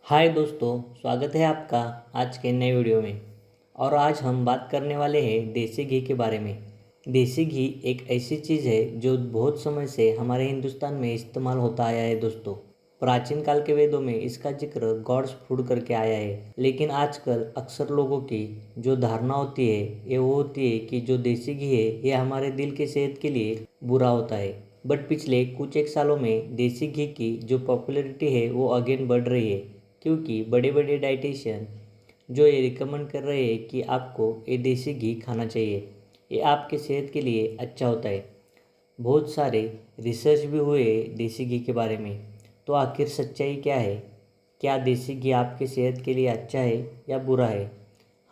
हाय दोस्तों, स्वागत है आपका आज के नए वीडियो में। और आज हम बात करने वाले हैं देसी घी के बारे में। देसी घी एक ऐसी चीज़ है जो बहुत समय से हमारे हिंदुस्तान में इस्तेमाल होता आया है दोस्तों। प्राचीन काल के वेदों में इसका जिक्र गॉड्स फूड करके आया है, लेकिन आजकल अक्सर लोगों की जो धारणा होती है ये वो होती है कि जो देसी घी है ये हमारे दिल की सेहत के लिए बुरा होता है। बट पिछले कुछ एक सालों में देसी घी की जो पॉपुलैरिटी है वो अगेन बढ़ रही है, क्योंकि बड़े बड़े डाइटिशियन जो ये रिकमेंड कर रहे हैं कि आपको ये देसी घी खाना चाहिए, ये आपके सेहत के लिए अच्छा होता है। बहुत सारे रिसर्च भी हुए देसी घी के बारे में। तो आखिर सच्चाई क्या है? क्या देसी घी आपके सेहत के लिए अच्छा है या बुरा है?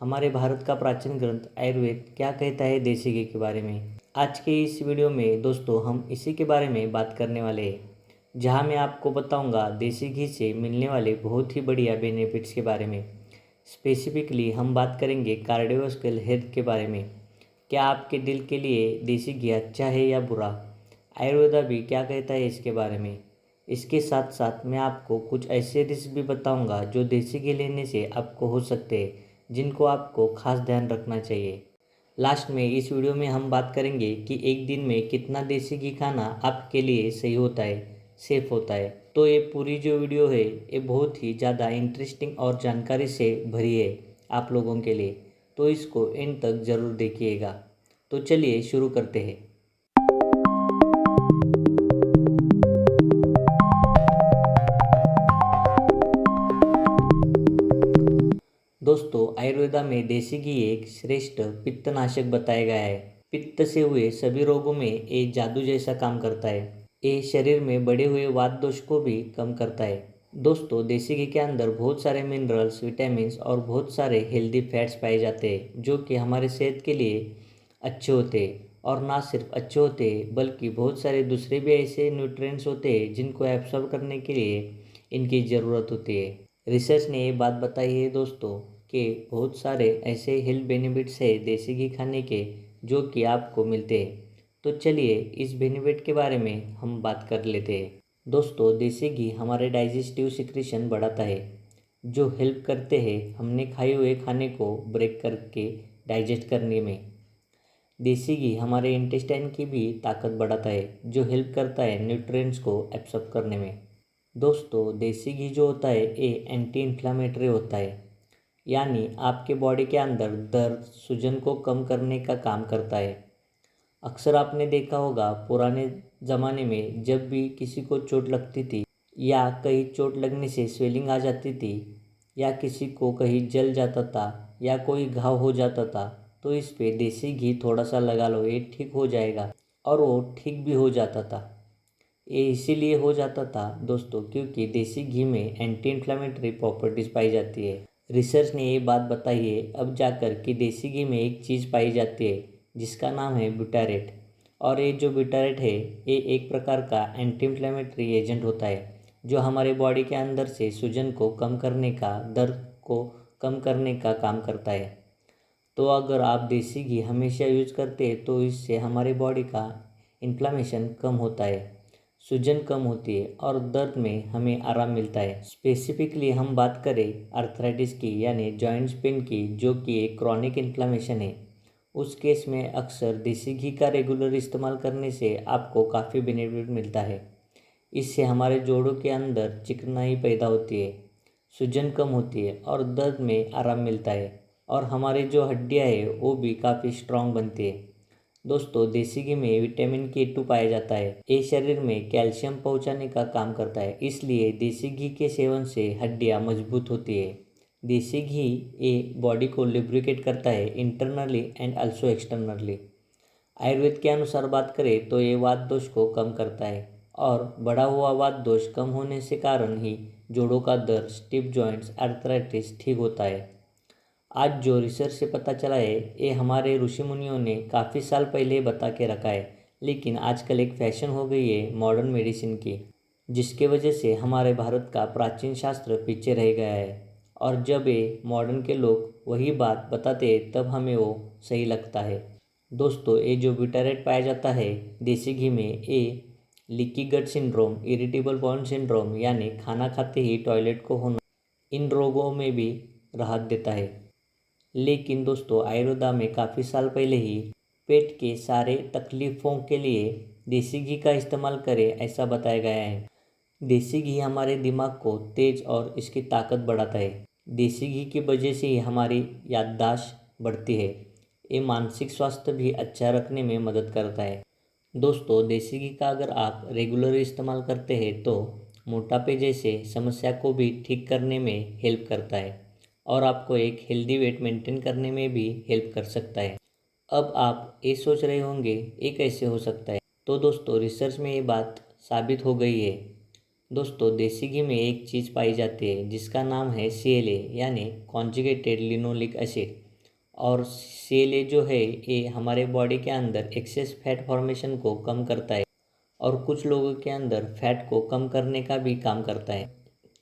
हमारे भारत का प्राचीन ग्रंथ आयुर्वेद क्या कहता है देसी घी के बारे में? आज के इस वीडियो में दोस्तों हम इसी के बारे में बात करने वाले हैं, जहां मैं आपको बताऊंगा देसी घी से मिलने वाले बहुत ही बढ़िया बेनिफिट्स के बारे में। स्पेसिफिकली हम बात करेंगे कार्डियोवास्कुलर हेल्थ के बारे में। क्या आपके दिल के लिए देसी घी अच्छा है या बुरा? आयुर्वेदा भी क्या कहता है इसके बारे में। इसके साथ साथ मैं आपको कुछ ऐसे डिश भी बताऊंगा जो देसी घी लेने से आपको हो सकते हैं, जिनको आपको खास ध्यान रखना चाहिए। लास्ट में इस वीडियो में हम बात करेंगे कि एक दिन में कितना देसी घी खाना आपके लिए सही होता है, सेफ होता है। तो ये पूरी जो वीडियो है ये बहुत ही ज़्यादा इंटरेस्टिंग और जानकारी से भरी है आप लोगों के लिए, तो इसको एंड तक ज़रूर देखिएगा। तो चलिए शुरू करते हैं। दोस्तों, आयुर्वेदा में देसी घी एक श्रेष्ठ पित्तनाशक बताया गया है। पित्त से हुए सभी रोगों में ये जादू जैसा काम करता है। ये शरीर में बढ़े हुए वात दोष को भी कम करता है। दोस्तों, देसी घी के अंदर बहुत सारे मिनरल्स, विटामिन्स और बहुत सारे हेल्दी फैट्स पाए जाते हैं, जो कि हमारे सेहत के लिए अच्छे होते हैं। और ना सिर्फ अच्छे होते हैं बल्कि बहुत सारे दूसरे भी ऐसे न्यूट्रिएंट्स होते हैं जिनको एब्सॉर्ब करने के लिए इनकी ज़रूरत होती है। रिसर्च ने ये बात बताई है दोस्तों कि बहुत सारे ऐसे हेल्थ बेनिफिट्स है देसी घी खाने के जो कि आपको मिलते हैं। तो चलिए इस बेनिफिट के बारे में हम बात कर लेते हैं। दोस्तों, देसी घी हमारे डाइजेस्टिव सिक्रीशन बढ़ाता है, जो हेल्प करते हैं हमने खाए हुए खाने को ब्रेक करके डाइजेस्ट करने में। देसी घी हमारे इंटेस्टाइन की भी ताकत बढ़ाता है, जो हेल्प करता है न्यूट्रिएंट्स को एब्सॉर्ब करने में। दोस्तों, देसी घी जो होता है ये एंटी इन्फ्लामेटरी होता है, यानी आपके बॉडी के अंदर दर्द, सूजन को कम करने का काम करता है। अक्सर आपने देखा होगा पुराने ज़माने में जब भी किसी को चोट लगती थी या कहीं चोट लगने से स्वेलिंग आ जाती थी या किसी को कहीं जल जाता था या कोई घाव हो जाता था, तो इस पे देसी घी थोड़ा सा लगा लो, ये ठीक हो जाएगा। और वो ठीक भी हो जाता था। ये इसीलिए हो जाता था दोस्तों क्योंकि देसी घी में एंटी इन्फ्लामेटरी प्रॉपर्टीज़ पाई जाती है। रिसर्च ने ये बात बताई है अब जाकर कि देसी घी में एक चीज़ पाई जाती है जिसका नाम है ब्यूटारेट। और ये जो ब्यूटारेट है ये एक प्रकार का एंटी इन्फ्लामेटरी एजेंट होता है, जो हमारे बॉडी के अंदर से सूजन को कम करने का, दर्द को कम करने का काम करता है। तो अगर आप देसी घी हमेशा यूज करते हैं तो इससे हमारे बॉडी का इन्फ्लामेशन कम होता है, सूजन कम होती है और दर्द में हमें आराम मिलता है। स्पेसिफिकली हम बात करें अर्थराइटिस की, यानी जॉइंट्स पेन की, जो कि एक क्रॉनिक इन्फ्लामेशन है, उस केस में अक्सर देसी घी का रेगुलर इस्तेमाल करने से आपको काफ़ी बेनिफिट मिलता है। इससे हमारे जोड़ों के अंदर चिकनाई पैदा होती है, सूजन कम होती है और दर्द में आराम मिलता है, और हमारी जो हड्डियाँ है वो भी काफ़ी स्ट्रांग बनती है। दोस्तों, देसी घी में विटामिन के 2 पाया जाता है। ये शरीर में कैल्शियम पहुंचाने का काम करता है, इसलिए देसी घी के सेवन से हड्डियां मजबूत होती है। देसी घी ये बॉडी को लिब्रिकेट करता है internally and also externally. Ayurveda के अनुसार बात करें तो ये वात दोष को कम करता है, और बढ़ा हुआ वात दोष कम होने से कारण ही जोड़ों का दर्द, स्टिफ जॉइंट्स, आर्थराइटिस ठीक होता है। आज जो रिसर्च से पता चला है ये हमारे ऋषि मुनियों ने काफ़ी साल पहले बता के रखा है, लेकिन आजकल एक फैशन हो गई है मॉडर्न मेडिसिन की, जिसके वजह से हमारे भारत का प्राचीन शास्त्र पीछे रह गया है। और जब ये मॉडर्न के लोग वही बात बताते हैं तब हमें वो सही लगता है। दोस्तों, ये जो ब्यूटारेट पाया जाता है देसी घी में, ये leaky gut syndrome, irritable bowel syndrome, यानी खाना खाते ही टॉयलेट को होना, इन रोगों में भी राहत देता है। लेकिन दोस्तों आयुर्वेदा में काफ़ी साल पहले ही पेट के सारे तकलीफ़ों के लिए देसी घी का इस्तेमाल करें ऐसा बताया गया है। देसी घी हमारे दिमाग को तेज और इसकी ताकत बढ़ाता है। देसी घी की वजह से ही हमारी याददाश्त बढ़ती है। ये मानसिक स्वास्थ्य भी अच्छा रखने में मदद करता है। दोस्तों देसी घी का अगर आप रेगुलर इस्तेमाल करते हैं तो मोटापे जैसे समस्या को भी ठीक करने में हेल्प करता है और आपको एक हेल्दी वेट मेंटेन करने में भी हेल्प कर सकता है। अब आप ये सोच रहे होंगे ये कैसे हो सकता है, तो दोस्तों रिसर्च में ये बात साबित हो गई है। दोस्तों देसी घी में एक चीज़ पाई जाती है जिसका नाम है CLA यानी कॉन्जुगेटेड लिनोलिक एसिड। और CLA जो है ये हमारे बॉडी के अंदर एक्सेस फैट फॉर्मेशन को कम करता है और कुछ लोगों के अंदर फैट को कम करने का भी काम करता है।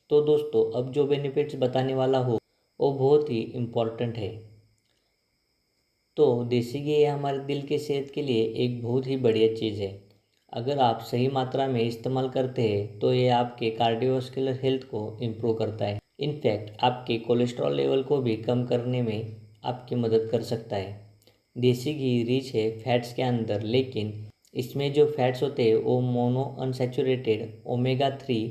तो दोस्तों अब जो बेनिफिट्स बताने वाला हो वो बहुत ही इम्पोर्टेंट है। तो देसी घी हमारे दिल के सेहत के लिए एक बहुत ही बढ़िया चीज़ है। अगर आप सही मात्रा में इस्तेमाल करते हैं तो ये आपके कार्डियोवास्कुलर हेल्थ को इम्प्रूव करता है। इनफैक्ट आपके कोलेस्ट्रॉल लेवल को भी कम करने में आपकी मदद कर सकता है। देसी घी रिच है फैट्स के अंदर, लेकिन इसमें जो फैट्स होते हैं वो mono unsaturated omega 3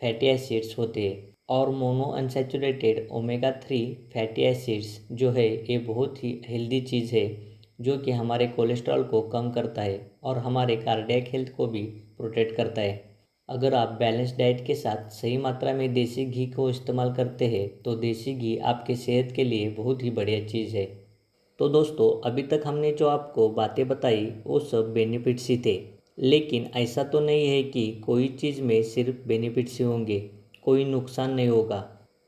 fatty acids होते हैं। और mono unsaturated omega 3 fatty acids जो है ये बहुत ही हेल्दी चीज़ है जो कि हमारे कोलेस्ट्रॉल को कम करता है और हमारे कार्डियक हेल्थ को भी प्रोटेक्ट करता है। अगर आप बैलेंस डाइट के साथ सही मात्रा में देसी घी को इस्तेमाल करते हैं तो देसी घी आपके सेहत के लिए बहुत ही बढ़िया चीज़ है। तो दोस्तों अभी तक हमने जो आपको बातें बताई वो सब बेनिफिट्स ही थे, लेकिन ऐसा तो नहीं है कि कोई चीज़ में सिर्फ बेनिफिट्स ही होंगे, कोई नुकसान नहीं होगा।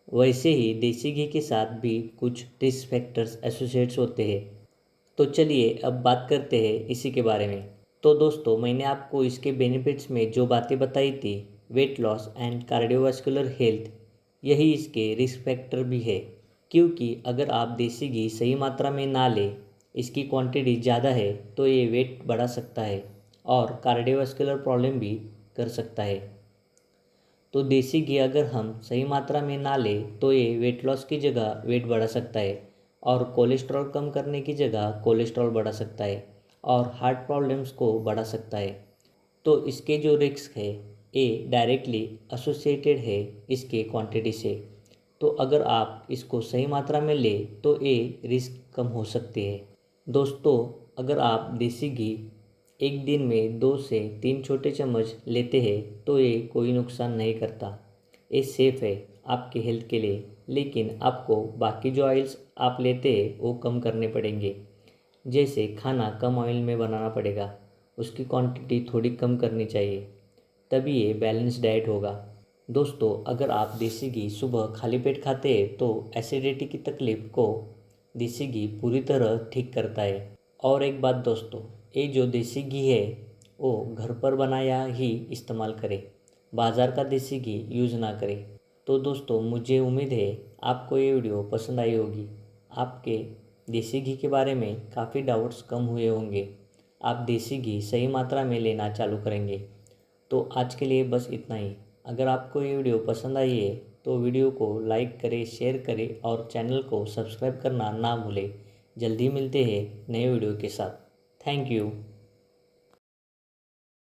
वैसे ही देसी घी के साथ भी कुछ रिस्क फैक्टर्स एसोसिएट्स होते हैं। तो चलिए अब बात करते हैं इसी के बारे में। तो दोस्तों मैंने आपको इसके बेनिफिट्स में जो बातें बताई थी, weight loss and cardiovascular health, यही इसके रिस्क फैक्टर भी है। क्योंकि अगर आप देसी घी सही मात्रा में ना लें, इसकी क्वांटिटी ज़्यादा है तो ये वेट बढ़ा सकता है और कार्डियोवास्कुलर प्रॉब्लम भी कर सकता है। तो देसी घी अगर हम सही मात्रा में ना लें तो ये वेट लॉस की जगह वेट बढ़ा सकता है और कोलेस्ट्रॉल कम करने की जगह कोलेस्ट्रॉल बढ़ा सकता है और हार्ट प्रॉब्लम्स को बढ़ा सकता है। तो इसके जो रिस्क है ये डायरेक्टली एसोसिएटेड है इसके क्वांटिटी से। तो अगर आप इसको सही मात्रा में लें तो ये रिस्क कम हो सकती है। दोस्तों अगर आप देसी घी एक दिन में 2 से 3 छोटे चम्मच लेते हैं तो ये कोई नुकसान नहीं करता। ये सेफ़ है आपके हेल्थ के लिए, लेकिन आपको बाकी जो ऑयल्स आप लेते हैं वो कम करने पड़ेंगे। जैसे खाना कम ऑयल में बनाना पड़ेगा, उसकी क्वांटिटी थोड़ी कम करनी चाहिए, तभी ये बैलेंस डाइट होगा। दोस्तों अगर आप देसी घी सुबह खाली पेट खाते हैं तो एसिडिटी की तकलीफ़ को देसी घी पूरी तरह ठीक करता है। और एक बात दोस्तों, ये जो देसी घी है वो घर पर बनाया ही इस्तेमाल करें, बाज़ार का देसी घी यूज़ ना करें। तो दोस्तों मुझे उम्मीद है आपको ये वीडियो पसंद आई होगी। आपके देसी घी के बारे में काफ़ी डाउट्स कम हुए होंगे। आप देसी घी सही मात्रा में लेना चालू करेंगे। तो आज के लिए बस इतना ही। अगर आपको ये वीडियो पसंद आई है तो वीडियो को लाइक करें, शेयर करें और चैनल को सब्सक्राइब करना ना भूलें। जल्दी मिलते हैं नए वीडियो के साथ। Thank you.